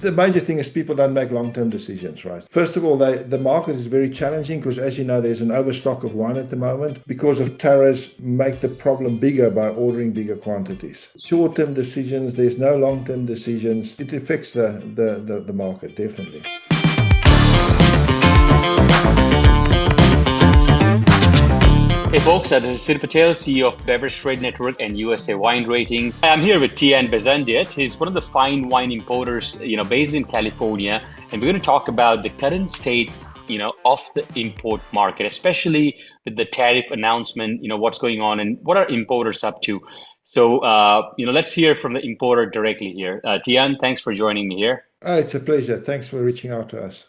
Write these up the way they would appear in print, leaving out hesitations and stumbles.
The major thing is people don't make long-term decisions, right? First of all, the market is very challenging because, as you know, there's an overstock of wine at the moment because of tariffs make the problem bigger by ordering bigger quantities. Short-term decisions, there's no long-term decisions. It affects the market, definitely. Hey folks, this is Sid Patel, CEO of Beverage Trade Network and USA Wine Ratings. I'm here with Tiaan Bezuidenhout. He's one of the fine wine importers, based in California, and we're going to talk about the current state, of the import market, especially with the tariff announcement. What's going on and what are importers up to. So, let's hear from the importer directly here. Tiaan, thanks for joining me here. Oh, it's a pleasure. Thanks for reaching out to us.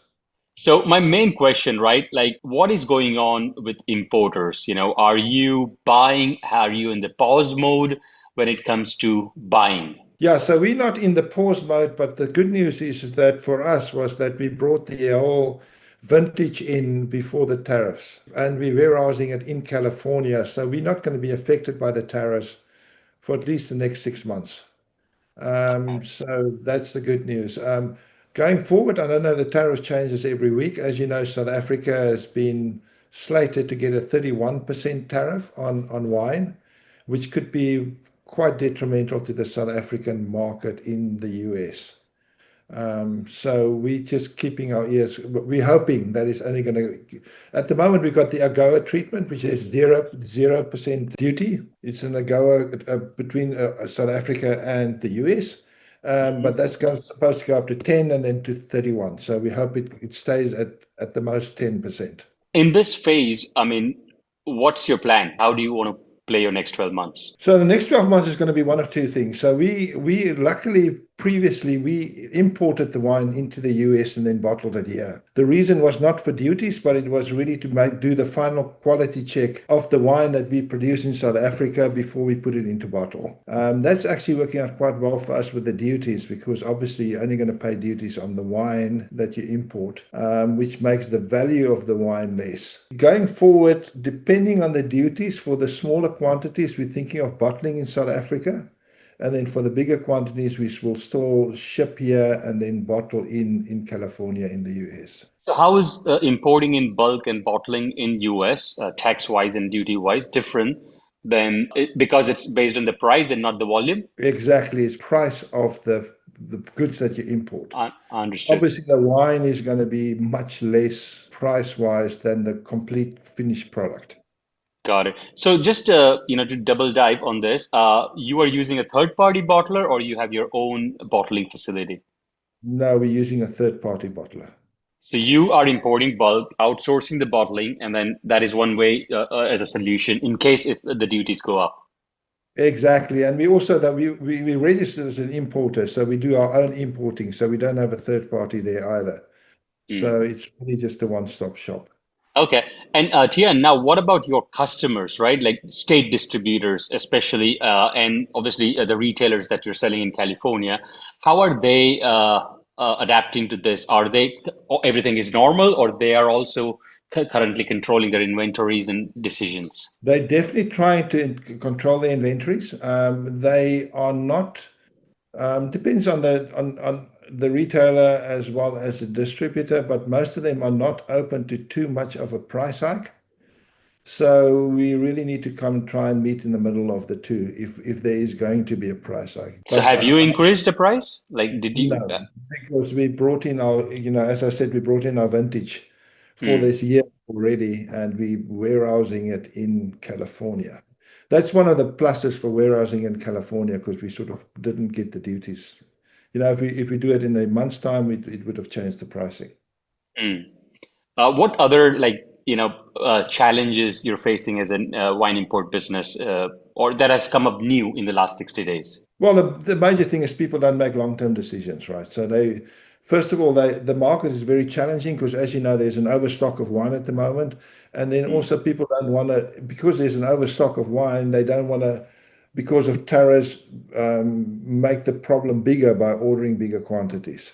So my main question, right? Like, what is going on with importers? Are you buying? Are you in the pause mode when it comes to buying? Yeah, so we're not in the pause mode, but the good news is that for us was that we brought the whole vintage in before the tariffs, and we're warehousing it in California. So we're not going to be affected by the tariffs for at least the next 6 months. So that's the good news. Going forward, I don't know, the tariff changes every week. As you know, South Africa has been slated to get a 31% tariff on wine, which could be quite detrimental to the South African market in the US. So we're just keeping our ears. We're hoping that it's only going to. At the moment, we've got the AGOA treatment, which is 0% duty. It's an AGOA between South Africa and the US. But that's supposed to go up to 10 and then to 31. So we hope it stays at the most 10%. In this phase, what's your plan? How do you want to play your next 12 months? So the next 12 months is going to be one of two things. So we luckily previously we imported the wine into the US and then bottled it here. The reason was not for duties, but it was really to do the final quality check of the wine that we produce in South Africa before we put it into bottle. That's actually working out quite well for us with the duties, because obviously you're only going to pay duties on the wine that you import, which makes the value of the wine less. Going forward, depending on the duties, for the smaller quantities, we're thinking of bottling in South Africa. And then for the bigger quantities, we will still ship here and then bottle in California in the US. So how is importing in bulk and bottling in US, tax-wise and duty-wise, different than because it's based on the price and not the volume? Exactly. It's price of the goods that you import. I understood. Obviously, the wine is going to be much less price-wise than the complete finished product. Got it. So just to double dive on this, you are using a third-party bottler or you have your own bottling facility? No, we're using a third-party bottler. So you are importing bulk, outsourcing the bottling, and then that is one way as a solution in case if the duties go up. Exactly. And we also that we register as an importer, so we do our own importing, so we don't have a third party there either. So it's really just a one-stop shop. Okay. And Tiaan, now what about your customers, right? Like state distributors, especially, and obviously the retailers that you're selling in California. How are they adapting to this? Are they everything is normal, or they are also currently controlling their inventories and decisions? They're definitely trying to control their inventories. They are not. Depends on the retailer as well as the distributor, but most of them are not open to too much of a price hike. So we really need to come and try and meet in the middle of the two if there is going to be a price hike. So have you increased the price? Like, did you? No, because we brought in our, as I said, we brought in our vintage for this year already, and we're warehousing it in California. That's one of the pluses for warehousing in California, because we sort of didn't get the duties. If we do it in a month's time, it would have changed the pricing. What other challenges you're facing as a wine import business, or that has come up new in the last 60 days? Well, the major thing is people don't make long-term decisions, right? So first of all, the market is very challenging because, as you know, there's an overstock of wine at the moment. And then also people don't want to, because there's an overstock of wine, they don't want to, because of tariffs, make the problem bigger by ordering bigger quantities.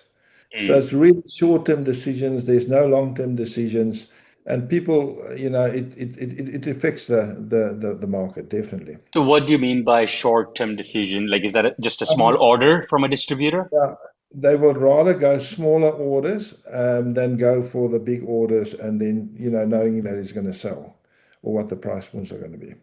So it's really short-term decisions. There's no long-term decisions. And people, it affects the market, definitely. So what do you mean by short-term decision? Like, is that just a small order from a distributor? Yeah. They would rather go smaller orders than go for the big orders and then, knowing that it's going to sell or what the price points are going to be.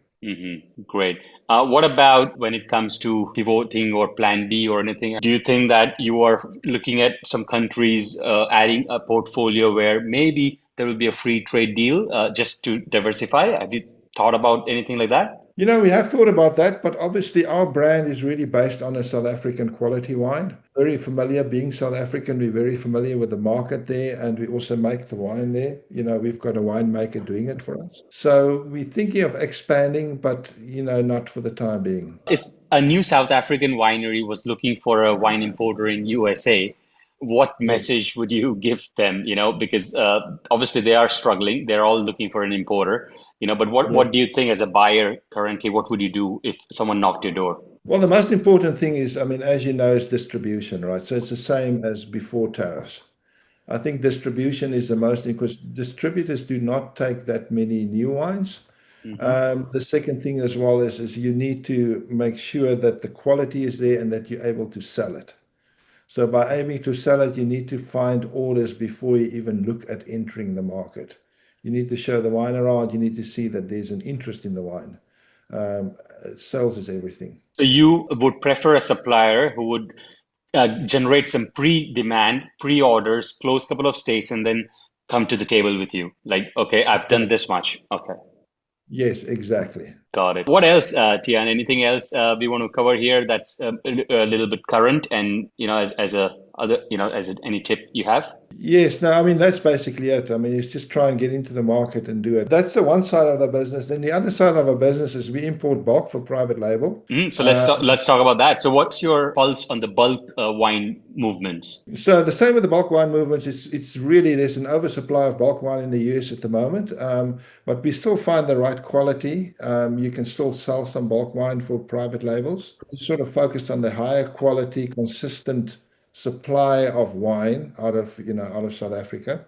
Great. What about when it comes to pivoting or plan B or anything? Do you think that you are looking at some countries adding a portfolio where maybe there will be a free trade deal just to diversify? Have you thought about anything like that? We have thought about that, but obviously our brand is really based on a South African quality wine. Very familiar being South African, we're very familiar with the market there, and we also make the wine there. We've got a winemaker doing it for us. So we're thinking of expanding, but not for the time being. If a new South African winery was looking for a wine importer in USA, what Yes. message would you give them? Because obviously they are struggling. They're all looking for an importer, but what Yes. do you think as a buyer currently, what would you do if someone knocked your door? Well, the most important thing is, I mean, as you know, is distribution, right? So it's the same as before tariffs. I think distribution is the most, because distributors do not take that many new wines. Hmm. The second thing as well is you need to make sure that the quality is there and that you're able to sell it. So by aiming to sell it, you need to find orders before you even look at entering the market. You need to show the wine around. You need to see that there's an interest in the wine. Um, Sales is everything. So you would prefer a supplier who would generate some pre-demand, pre-orders, close a couple of states, and then come to the table with you. Like, okay, I've done Yeah. this much. Okay. Yes, exactly. Got it. What else, Tian? Anything else we want to cover here that's a little bit current and as a other any tip you have? Yes, no, I mean, that's basically it. I mean, it's just try and get into the market and do it. That's the one side of the business. Then the other side of our business is we import bulk for private label. So let's talk about that. So what's your pulse on the bulk wine movements? So the same with the bulk wine movements. It's really, there's an oversupply of bulk wine in the US at the moment, but we still find the right quality. You can still sell some bulk wine for private labels. It's sort of focused on the higher quality, consistent supply of wine out of South Africa.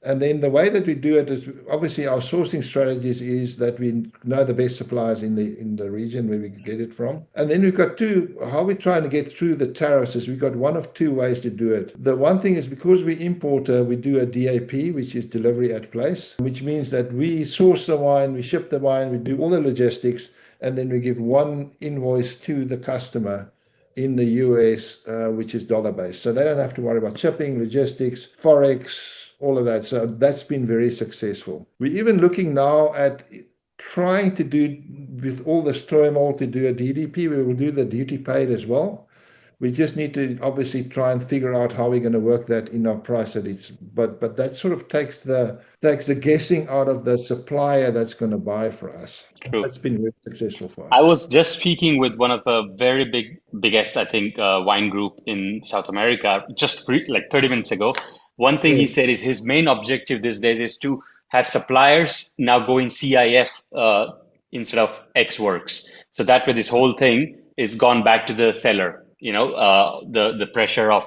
And then the way that we do it is obviously our sourcing strategies is that we know the best suppliers in the region where we get it from. And then we've got how we're trying to get through the tariffs is we've got one of two ways to do it. The one thing is because we importer, we do a DAP, which is delivery at place, which means that we source the wine, we ship the wine, we do all the logistics, and then we give one invoice to the customer in the US, which is dollar based. So they don't have to worry about shipping, logistics, forex, all of that. So that's been very successful. We're even looking now at trying to do, with all this turmoil, to do a DDP. We will do the duty paid as well. We just need to obviously try and figure out how we're going to work that in our price. But that sort of takes the guessing out of the supplier that's going to buy for us. True. That's been very successful for I us. was just speaking with one of the very biggest, I think, wine group in South America just like 30 minutes ago. One thing he Yes. said is his main objective these days is to have suppliers now go in CIF instead of X works. So that way, this whole thing is gone back to the seller. The pressure of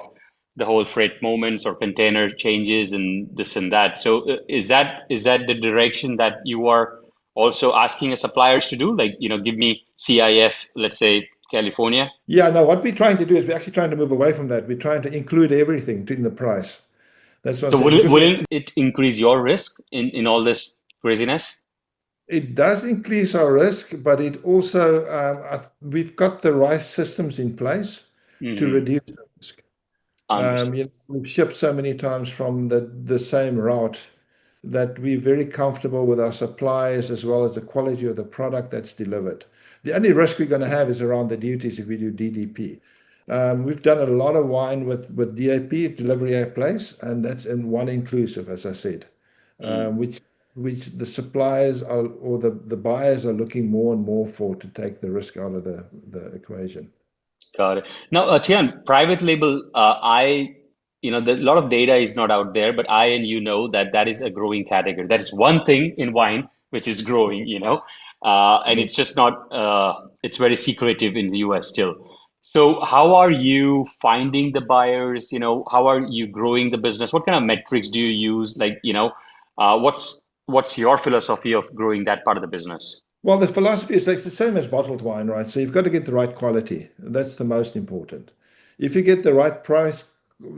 the whole freight moments or container changes and this and that. So is that the direction that you are also asking suppliers to do? Like, give me CIF, let's say California. Yeah, no, what we're trying to do is we're actually trying to move away from that. We're trying to include everything in the price. That's what I'm So saying. Because wouldn't it increase your risk in all this craziness? it does increase our risk, but it also, we've got the right systems in place to Hmm. reduce the risk. Understood. We've shipped so many times from the same route that we're very comfortable with our suppliers as well as the quality of the product that's delivered. The only risk we're going to have is around the duties if we do DDP. We've done a lot of wine with DAP, delivery at place, and that's in one inclusive, as I said, Mm. which the suppliers are, or the buyers are looking more and more for to take the risk out of the equation. Got it. Now, Tian, private label, a lot of data is not out there, but I and that is a growing category. That is one thing in wine which is growing, and Yeah. it's just not, it's very secretive in the US still. So how are you finding the buyers? How are you growing the business? What kind of metrics do you use? Like, what's your philosophy of growing that part of the business? Well, the philosophy is it's the same as bottled wine, right? So you've got to get the right quality. That's the most important. If you get the right price,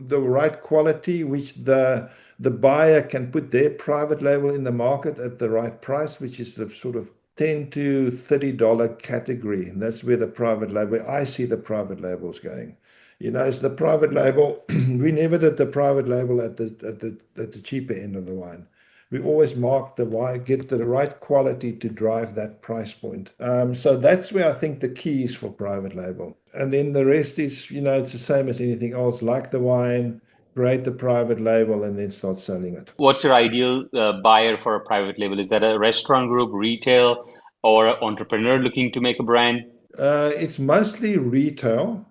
the right quality, which the buyer can put their private label in the market at the right price, which is the sort of $10 to $30 category. And that's where the private label, where I see the private labels going. It's the private label. We never did the private label at the cheaper end of the wine. We always mark the wine, get the right quality to drive that price point. So that's where I think the key is for private label. And then the rest is, it's the same as anything else. Like the wine, create the private label, and then start selling it. What's your ideal buyer for a private label? Is that a restaurant group, retail, or an entrepreneur looking to make a brand? It's mostly retail.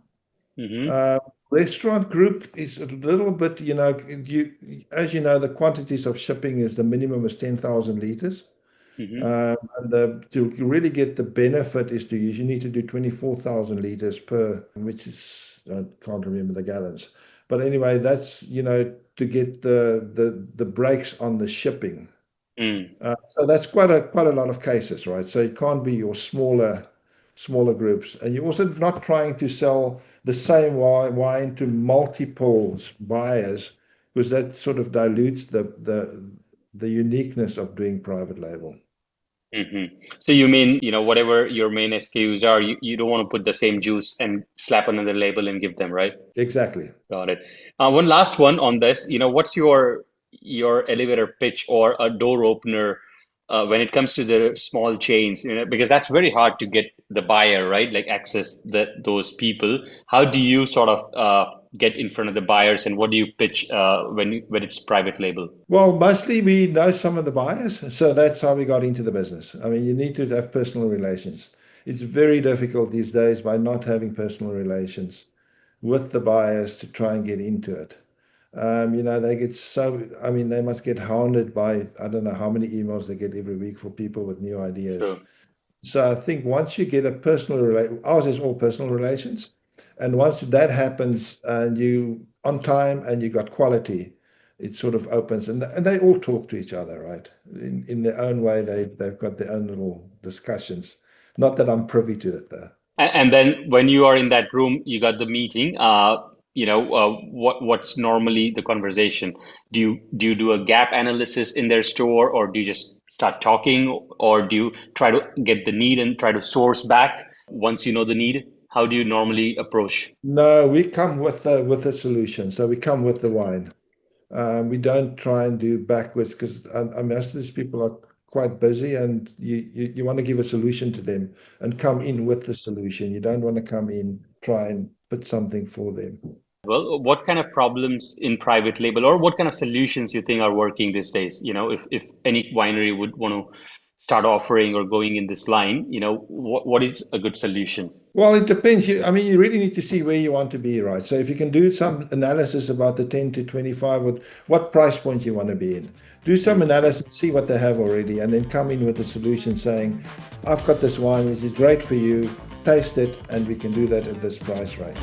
Restaurant group is a little bit, as you know, the quantities of shipping is the minimum is 10,000 liters. And to really get the benefit is you need to do 24,000 liters per, which is, I can't remember the gallons. But anyway, that's, to get the breaks on the shipping. So that's quite a lot of cases, right? So it can't be your smaller groups. And you're also not trying to sell the same wine to multiple buyers, because that sort of dilutes the uniqueness of doing private label. So you mean, whatever your main SKUs are, you don't want to put the same juice and slap another label and give them, right? Exactly. Got it. One last one on this, what's your elevator pitch or a door opener when it comes to the small chains, because that's very hard to get the buyer, right? Like access those people. How do you sort of get in front of the buyers, and what do you pitch when it's private label? Well, mostly we know some of the buyers, so that's how we got into the business. I mean, you need to have personal relations. It's very difficult these days by not having personal relations with the buyers to try and get into it. They get they must get hounded by, I don't know how many emails they get every week for people with new ideas. Sure. So I think once you get a personal relation, ours is all personal relations. And once that happens and you on time and you got quality, it sort of opens, and they all talk to each other, right? In their own way, they've got their own little discussions. Not that I'm privy to it though. And then when you are in that room, you got the meeting. What's normally the conversation? Do you do a gap analysis in their store, or do you just start talking, or do you try to get the need and try to source back once you know the need? How do you normally approach? No, we come with a solution. So we come with the wine. We don't try and do backwards, because most of these people are quite busy, and you want to give a solution to them and come in with the solution. You don't want to come in, try and put something for them. Well, what kind of problems in private label, or what kind of solutions you think are working these days? If any winery would want to start offering or going in this line, what is a good solution? Well, it depends. You really need to see where you want to be, right? So if you can do some analysis about the 10 to 25, what price point you want to be in. Do some analysis, see what they have already, and then come in with a solution saying, I've got this wine which is great for you, taste it, and we can do that at this price range.